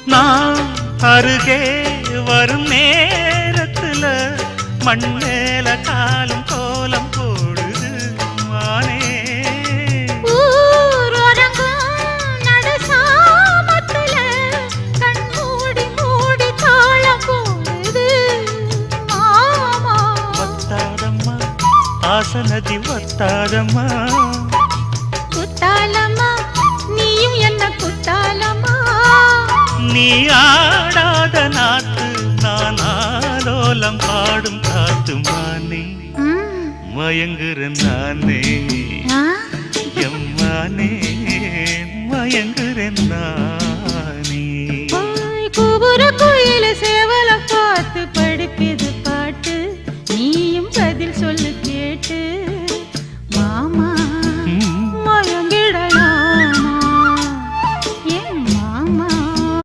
நான் அருகே வரும் நேரத்துல மண்ணேல காலும் கோலம் போடுது மானே. ஆசனதி வத்தாதம்மா குத்தாலம்மா நீயும் என்ன குத்தாலம்மா. நீ ஆடாத நாத்து நான் ஆலோலம் பாடும் காத்து மானே. மயங்குறேன் நானே எம்மானே மயங்குறேன் நான்.